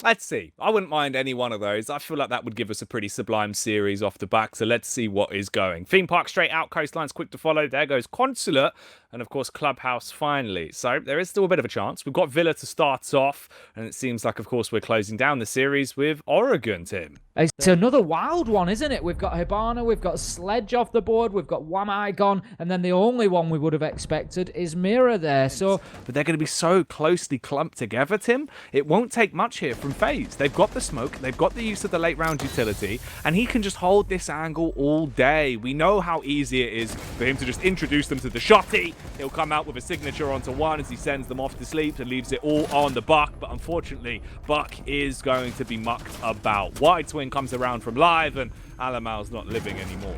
Let's see. I wouldn't mind any one of those. I feel like that would give us a pretty sublime series off the back. So let's see what is going. Theme Park straight out. Coastline's quick to follow. There goes Consulate. And of course, Clubhouse finally. So there is still a bit of a chance. We've got Villa to start off. And it seems like, of course, we're closing down the series with Oregon, Tim. It's another wild one, isn't it? We've got Hibana, we've got Sledge off the board, we've got Wamai gone, and then the only one we would have expected is Mira there. So, but they're going to be so closely clumped together, Tim. It won't take much here from FaZe. They've got the smoke, they've got the use of the late round utility, and he can just hold this angle all day. We know how easy it is for him to just introduce them to the shotty. He'll come out with a signature onto one as he sends them off to sleep and leaves it all on the Buck. But unfortunately, Buck is going to be mucked about. Wide swing comes around from live, and Alamal's not living anymore.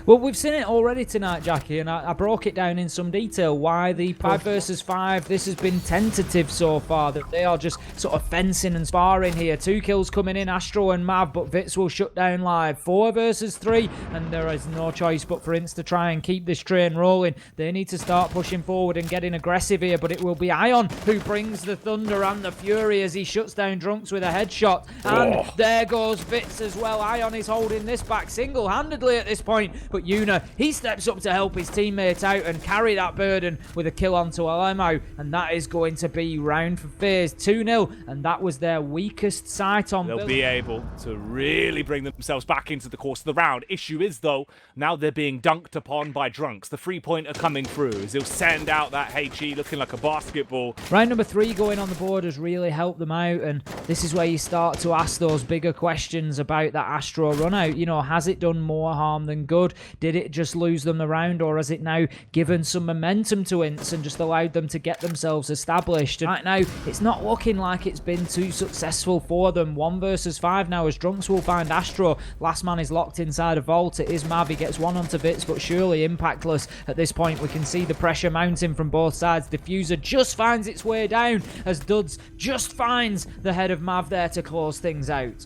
Well, we've seen it already tonight, Jackie, and I broke it down in some detail why the 5 versus 5, this has been tentative so far, that they are just sort of fencing and sparring here. 2 kills coming in, Astro and Mav, but Vitz will shut down live. 4 versus 3, and there is no choice but for INTZ to try and keep this train rolling. They need to start pushing forward and getting aggressive here, but it will be Ion who brings the thunder and the fury as he shuts down Drunks with a headshot. And there goes Vitz as well. Ion is holding this back single-handedly at this point. But Yuna, he steps up to help his teammate out and carry that burden with a kill onto Alamo. And that is going to be round for FaZe 2-0. And that was their weakest sight on They'll be able to really bring themselves back into the course of the round. Issue is, though, now they're being dunked upon by Drunks. The 3-pointer coming through as he'll send out that HE looking like a basketball. Round number 3 going on the board has really helped them out. And this is where you start to ask those bigger questions about that Astro run out. You know, has it done more harm than good? Did it just lose them the round, or has it now given some momentum to INTZ and just allowed them to get themselves established? And right now, it's not looking like it's been too successful for them. 1 versus 5 now as Drunks will find Astro. Last man is locked inside a vault. It is Mav. He gets one onto Vitz, but surely impactless at this point. We can see the pressure mounting from both sides. Diffuser just finds its way down as Duds just finds the head of Mav there to close things out.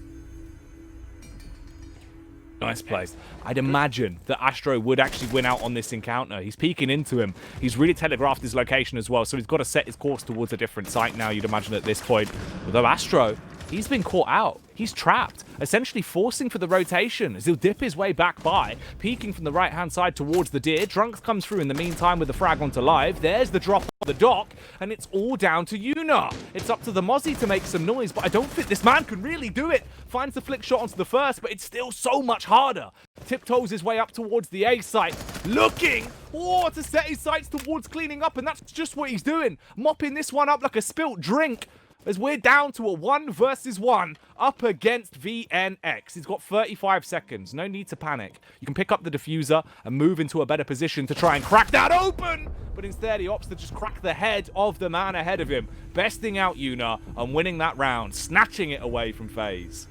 Nice place. I'd imagine that Astro would actually win out on this encounter. He's peeking into him. He's really telegraphed his location as well, so he's got to set his course towards a different site now, you'd imagine, at this point. Although Astro, he's been caught out. He's trapped, essentially forcing for the rotation as he'll dip his way back by, peeking from the right-hand side towards the deer. Drunks comes through in the meantime with the frag onto live. There's the drop on the dock, and it's all down to Yuna. It's up to the Mozzie to make some noise, but I don't think this man can really do it. Finds the flick shot onto the first, but it's still so much harder. Tiptoes his way up towards the A site, looking to set his sights towards cleaning up, and that's just what he's doing. Mopping this one up like a spilt drink. As we're down to a 1 versus 1 up against VNX. He's got 35 seconds. No need to panic. You can pick up the diffuser and move into a better position to try and crack that open. But instead, he opts to just crack the head of the man ahead of him, besting out Yuna and winning that round, snatching it away from FaZe.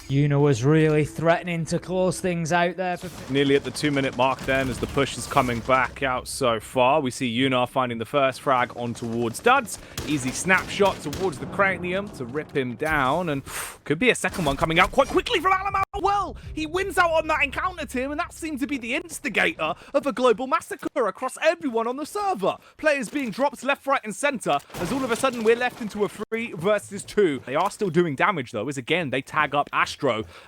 Yuna was really threatening to close things out there. Nearly at the 2-minute mark then, as the push is coming back out so far. We see Yuna finding the first frag on towards Duds. Easy snapshot towards the cranium to rip him down. And could be a second one coming out quite quickly from Alamo. Well, he wins out on that encounter, Tim, and that seemed to be the instigator of a global massacre across everyone on the server. Players being dropped left, right, and center, as all of a sudden we're left into a 3 versus 2. They are still doing damage, though, as again, they tag up Astro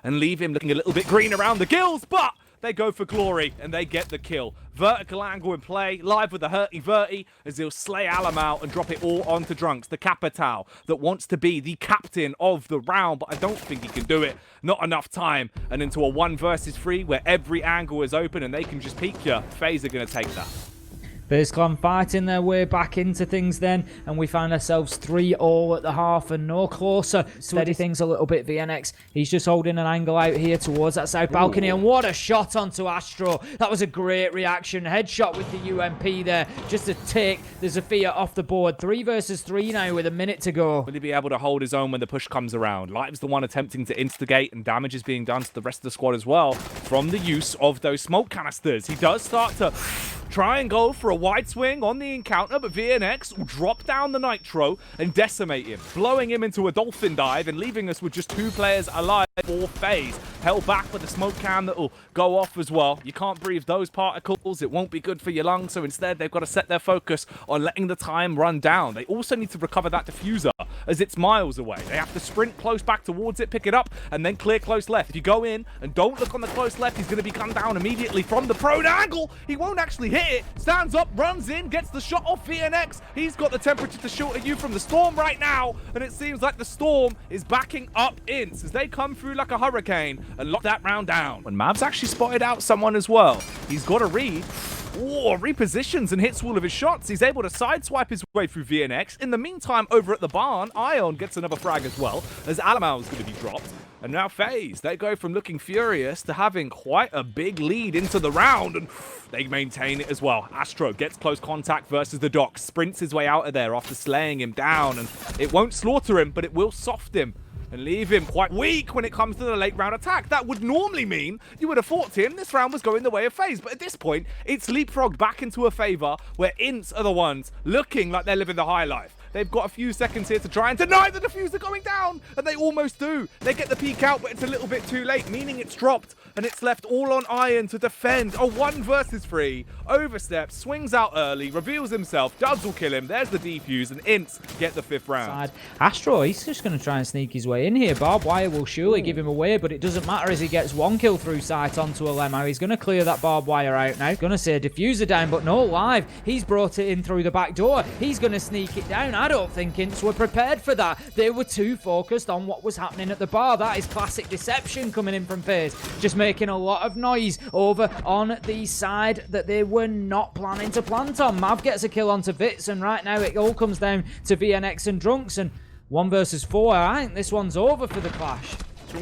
and leave him looking a little bit green around the gills, but they go for glory and they get the kill. Vertical angle in play, live with the hurty verti, as he'll slay Alamau and drop it all onto Drunks, the Capital that wants to be the captain of the round, but I don't think he can do it. Not enough time, and into a 1 versus 3 where every angle is open and they can just peek you. FaZe are going to take that. FaZe Clan fighting their way back into things then, and we find ourselves 3-all at the half and no closer. Steady things a little bit, VNX. He's just holding an angle out here towards that south balcony, and what a shot onto Astro. That was a great reaction. Headshot with the UMP there, just to take the Zafia off the board. 3 versus 3 now with a minute to go. Will he be able to hold his own when the push comes around? Live's the one attempting to instigate, and damage is being done to the rest of the squad as well from the use of those smoke canisters. He does start to try and go for a wide swing on the encounter, but VNX will drop down the Nitro and decimate him, blowing him into a dolphin dive and leaving us with just 2 players alive for FaZe. held back with the smoke cam that will go off as well. You can't breathe those particles. It won't be good for your lungs. So instead, they've got to set their focus on letting the time run down. They also need to recover that diffuser as it's miles away. They have to sprint close back towards it, pick it up, and then clear close left. If you go in and don't look on the close left, he's going to be gunned down immediately from the prone angle. He won't actually hit it. Stands up, runs in, gets the shot off VNX. He's got the temperature to shoot at you from the Storm right now, and it seems like the Storm is backing up INTZ as they come through like a hurricane and lock that round down. When Mav's actually spotted out someone as well, he's got a read. Oh, repositions and hits all of his shots. He's able to sideswipe his way through VNX. In the meantime, over at the barn, Ion gets another frag as well, as Alamau is going to be dropped. And now FaZe, they go from looking furious to having quite a big lead into the round, and they maintain it as well. Astro gets close contact versus the Doc, sprints his way out of there after slaying him down, and it won't slaughter him, but it will soft him and leave him quite weak when it comes to the late round attack. That would normally mean you would have thought, Tim, this round was going the way of FaZe, but at this point, it's leapfrogged back into a favor where INTZ are the ones looking like they're living the high life. They've got a few seconds here to try and deny the diffuser going down, and they almost do. They get the peek out, but it's a little bit too late, meaning it's dropped, and it's left all on Iron to defend. A 1 versus 3, oversteps, swings out early, reveals himself, Dubs will kill him, there's the defuse, and INTZ get the 5th round. Astro, he's just going to try and sneak his way in here. Barbed wire will surely give him away, but it doesn't matter as he gets 1 kill through sight onto a Lemao. He's going to clear that barbed wire out now. Going to say diffuser down, but no, live. He's brought it in through the back door. He's going to sneak it down. I don't think INTZ were prepared for that. They were too focused on what was happening at the bar. That is classic deception coming in from FaZe. Just making a lot of noise over on the side that they were not planning to plant on. Mav gets a kill onto Vitz, and right now it all comes down to VNX and Drunks, and 1 versus 4. I think this one's over for the Clash.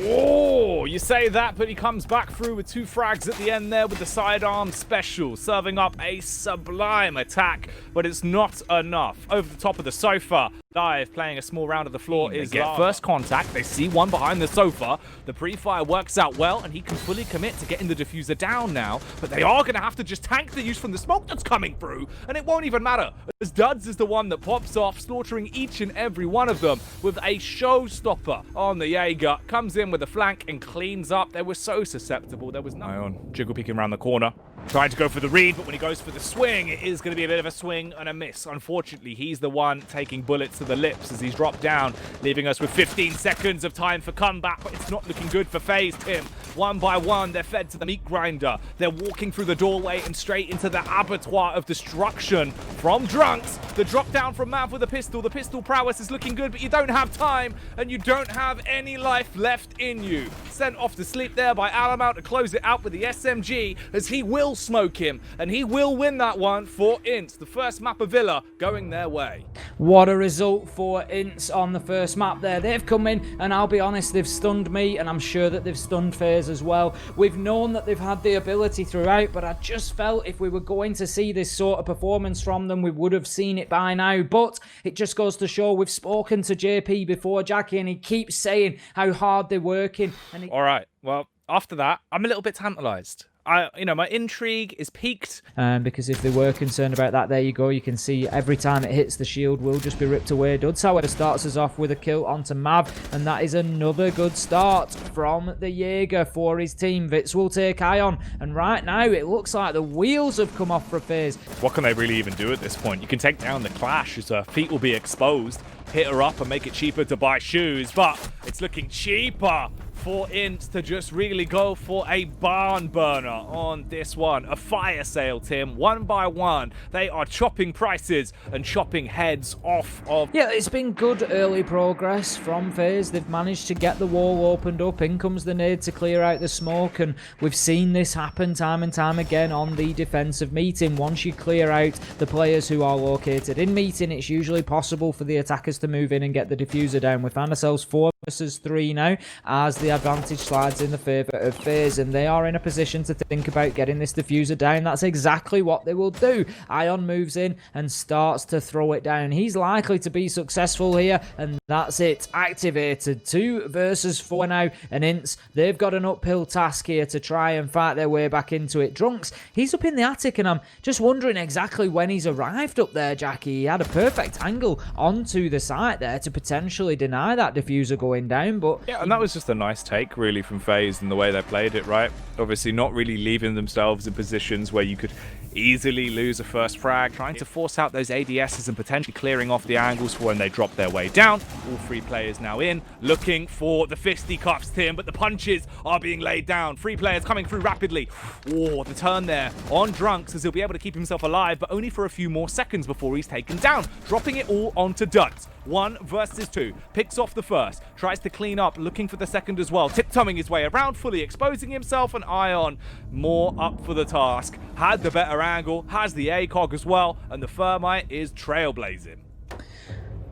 Oh, you say that, but he comes back through with 2 frags at the end there with the sidearm special, serving up a sublime attack, but it's not enough. Over the top of the sofa, Dive playing a small round of the floor is get first contact. They see one behind the sofa. The pre-fire works out well, and he can fully commit to getting the diffuser down now, but they are going to have to just tank the use from the smoke that's coming through, and it won't even matter, as Duds is the one that pops off, slaughtering each and every one of them with a showstopper on the Jaeger. Comes in with a flank and cleans up. They were so susceptible. There was no Ion jiggle peeking around the corner, trying to go for the read, but when he goes for the swing, it is going to be a bit of a swing and a miss. Unfortunately, he's the one taking bullets to the lips as he's dropped down, leaving us with 15 seconds of time for comeback, but it's not looking good for FaZe, Tim. 1 by 1, they're fed to the meat grinder. They're walking through the doorway and straight into the abattoir of destruction from Drunks. The drop down from Mav with a pistol. The pistol prowess is looking good, but you don't have time, and you don't have any life left in you. Sent off to sleep there by Alamau to close it out with the SMG, as he will smoke him, and he will win that one for INTZ. The first map of Villa going their way. What a result for INTZ on the first map there. They've come in, and I'll be honest, they've stunned me, and I'm sure that they've stunned FaZe as well. We've known that they've had the ability throughout, but I just felt if we were going to see this sort of performance from them, we would have seen it by now. But it just goes to show, we've spoken to JP before, Jackie, and he keeps saying how hard they're working. And all right, well, after that, I'm a little bit tantalized. My intrigue is peaked. Because if they were concerned about that, there you go. You can see every time it hits the shield will just be ripped away. Duds, however, starts us off with a kill onto Mav, and that is another good start from the Jaeger for his team. Vitz will take Ion, and right now it looks like the wheels have come off for FaZe. What can they really even do at this point? You can take down the Clash, as her feet will be exposed, hit her up and make it cheaper to buy shoes, but it's looking cheaper for INTZ to just really go for a barn burner on this one. A fire sale, Tim. 1 by 1. They are chopping prices and chopping heads off of... Yeah, it's been good early progress from FaZe. They've managed to get the wall opened up. In comes the nade to clear out the smoke, and we've seen this happen time and time again on the defensive meeting. Once you clear out the players who are located in meeting, it's usually possible for the attackers to move in and get the diffuser down. We find ourselves 4 versus 3 now, as the advantage slides in the favour of FaZe, and they are in a position to think about getting this diffuser down. That's exactly what they will do. Ion moves in and starts to throw it down. He's likely to be successful here, and that's it. Activated. 2 versus 4 now, and INTZ, they've got an uphill task here to try and fight their way back into it. Drunks, he's up in the attic, and I'm just wondering exactly when he's arrived up there, Jackie. He had a perfect angle onto the site there to potentially deny that diffuser going going down, but... Yeah, and that was just a nice take, really, from FaZe and the way they played it, right? Obviously not really leaving themselves in positions where you could easily lose a first frag, trying to force out those ADSs and potentially clearing off the angles for when they drop their way down. All three players now in, looking for the fisticuffs, Tim, but the punches are being laid down. Three players coming through rapidly. Oh, the turn there on Drunks, as he'll be able to keep himself alive, but only for a few more seconds before he's taken down, dropping it all onto Duds. 1 versus 2, picks off the first, tries to clean up, looking for the second as well, tiptoeing his way around, fully exposing himself, and Ion more up for the task. Had the better angle, has the ACOG as well, and the Thermite is trailblazing.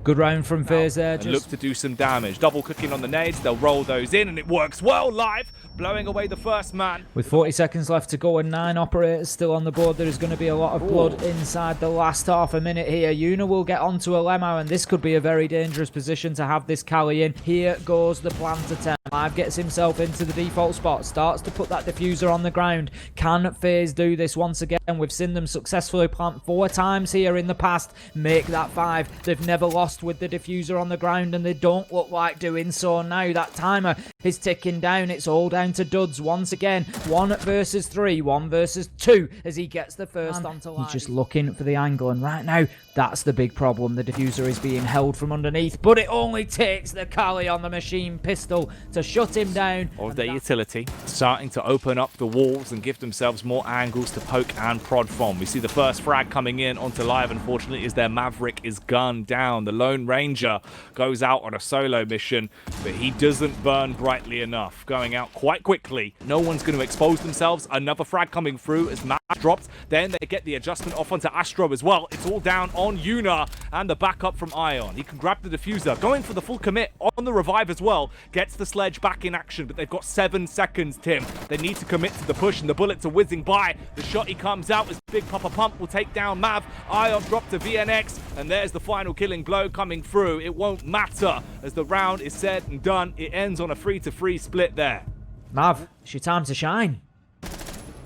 Good round from FaZe there. Just look to do some damage. Double cooking on the nades, they'll roll those in, and it works well live, blowing away the first man. With 40 seconds left to go and 9 operators still on the board, there is going to be a lot of blood inside the last half a minute here. Yuna will get onto a Lemao, and this could be a very dangerous position to have this Kali in. Here goes the plant attempt. Live gets himself into the default spot, starts to put that diffuser on the ground. Can FaZe do this once again? We've seen them successfully plant 4 times here in the past, make that 5. They've never lost with the diffuser on the ground, and they don't look like doing so now. That timer is ticking down. It's all down to Duds once again. 1 versus 3, 1 versus 2 as he gets the first onto line. He's just looking for the angle, and right now that's the big problem. The diffuser is being held from underneath, but it only takes the Kali on the machine pistol to shut him down. Of their utility, starting to open up the walls and give themselves more angles to poke and prod from. We see the first frag coming in onto live, unfortunately, as their Maverick is gunned down. The Lone Ranger goes out on a solo mission, but he doesn't burn brightly enough, going out quite quickly. No one's going to expose themselves. Another frag coming through as Mav drops. Then they get the adjustment off onto Astro as well. It's all down on Yuna and the backup from Ion. He can grab the diffuser, going for the full commit on the revive as well. Gets the sledge back in action, but they've got 7 seconds, Tim. They need to commit to the push, and the bullets are whizzing by. The shot he comes out as Big Papa Pump will take down Mav. Ion dropped to VNX, and there's the final killing blow coming through. It won't matter as the round is said and done. It ends on a 3-3 split there. Mav, it's your time to shine.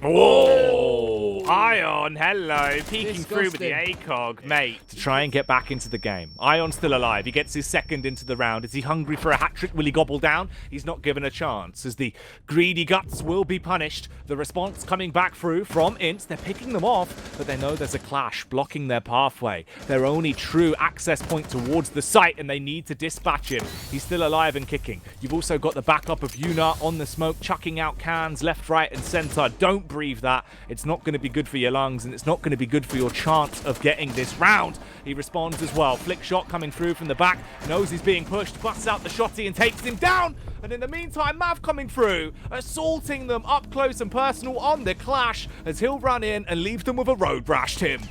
Whoa! Ion, hello, peeking through with the Disgusting. ACOG, mate. To try and get back into the game. Ion's still alive. He gets his second into the round. Is he hungry for a hat-trick? Will he gobble down? He's not given a chance, as the greedy guts will be punished. The response coming back through from INTZ. They're picking them off, but they know there's a clash blocking their pathway. Their only true access point towards the site, and they need to dispatch him. He's still alive and kicking. You've also got the backup of Yuna on the smoke, chucking out cans left, right, and center. Don't breathe that. It's not going to be good for your lungs, and it's not going to be good for your chance of getting this round. He responds as well. Flick shot coming through from the back. Knows he's being pushed, busts out the shotty and takes him down. And in the meantime, Mav coming through, assaulting them up close and personal on the clash as he'll run in and leave them with a road rash, Tim.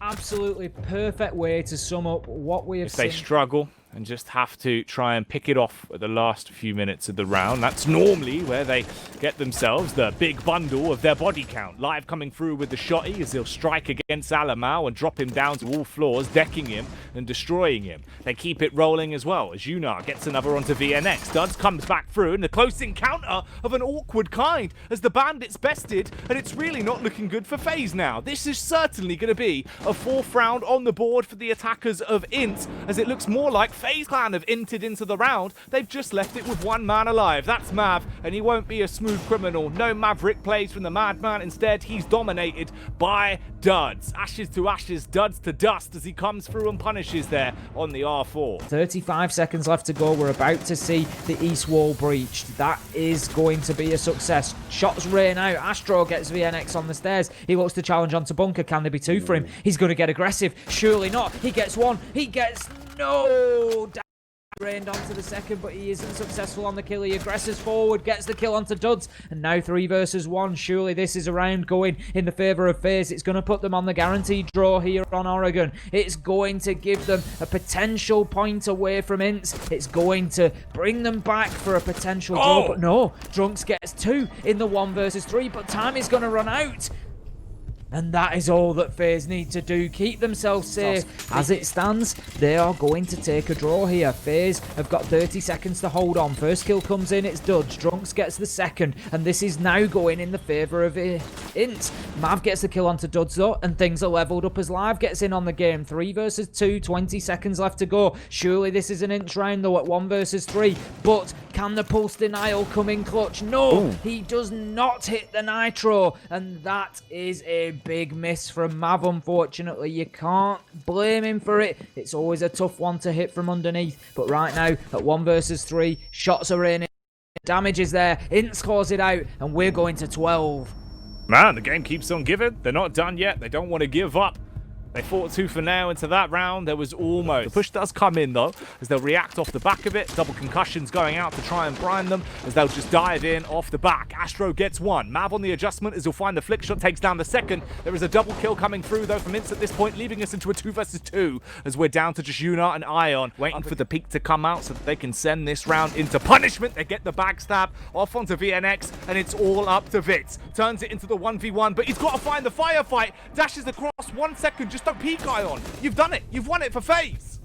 Absolutely perfect way to sum up what we have If they seen. struggle and just have to try and pick it off at the last few minutes of the round, that's normally where they get themselves the big bundle of their body count. Live coming through with the shotty as he'll strike against Alamau and drop him down to all floors, decking him and destroying him. They keep it rolling as well as Yuna gets another onto VNX. Duds comes back through in the close encounter of an awkward kind as the bandits bested, and it's really not looking good for FaZe now. This is certainly going to be a 4th round on the board for the attackers of INTZ, as it looks more like FaZe Clan have inted into the round. They've just left it with 1 man alive. That's Mav, and he won't be a smooth criminal. No Maverick plays from the Madman. Instead, he's dominated by Duds. Ashes to ashes, Duds to dust as he comes through and punishes there on the R4. 35 seconds left to go. We're about to see the east wall breached. That is going to be a success. Shots rain out. Astro gets VNX on the stairs. He looks to challenge onto Bunker. Can there be 2 for him? He's going to get aggressive. Surely not. He gets 1. He gets no. Rained onto the second, but he isn't successful on the kill. He aggresses forward, gets the kill onto Duds, and now 3 versus 1. Surely this is a round going in the favour of FaZe. It's going to put them on the guaranteed draw here on Oregon. It's going to give them a potential point away from INTZ. It's going to bring them back for a potential draw, but no. Drunks gets 2 in the 1 versus 3, but time is going to run out. And that is all that FaZe need to do. Keep themselves safe. As it stands, they are going to take a draw here. FaZe have got 30 seconds to hold on. First kill comes in, it's Dudge. Drunks gets the second, and this is now going in the favour of INTZ. Mav gets the kill onto Dudge though, and things are levelled up as Live gets in on the game. 3 versus 2, 20 seconds left to go. Surely this is an INTZ round though at 1 versus 3, but can the pulse denial come in clutch? No, he does not hit the nitro, and that is a big miss from Mav, unfortunately. You can't blame him for it. It's always a tough one to hit from underneath, but right now at 1 versus 3, shots are raining, damage is there, INTZ scores it out, and we're going to 12. Man, the game keeps on giving. They're not done yet. They don't want to give up. They fought tooth and nail into that round. There was almost. The push does come in, though, as they'll react off the back of it. Double concussions going out to try and blind them, as they'll just dive in off the back. Astro gets one. Mav on the adjustment, as he'll find the flick shot, takes down the second. There is a double kill coming through, though, from INTZ at this point, leaving us into a 2 versus 2, as we're down to just Yuna and Ion, waiting for the peak to come out so that they can send this round into punishment. They get the backstab off onto VNX, and it's all up to Vitz. Turns it into the 1v1, but he's got to find the firefight. Dashes across 1 second. Just don't peek, Ion. You've done it. You've won it for FaZe.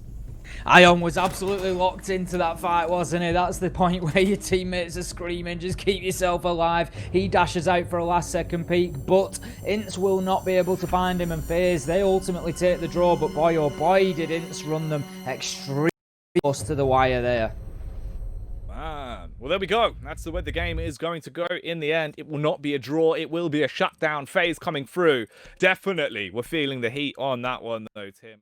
Ion was absolutely locked into that fight, wasn't he? That's the point where your teammates are screaming, just keep yourself alive. He dashes out for a last second peek, but INTZ will not be able to find him, and FaZe, they ultimately take the draw, but boy oh boy did INTZ run them extremely close to the wire there. Man. Well, there we go. That's the way the game is going to go in the end. It will not be a draw. It will be a shutdown. FaZe coming through. Definitely, we're feeling the heat on that one, though, Tim.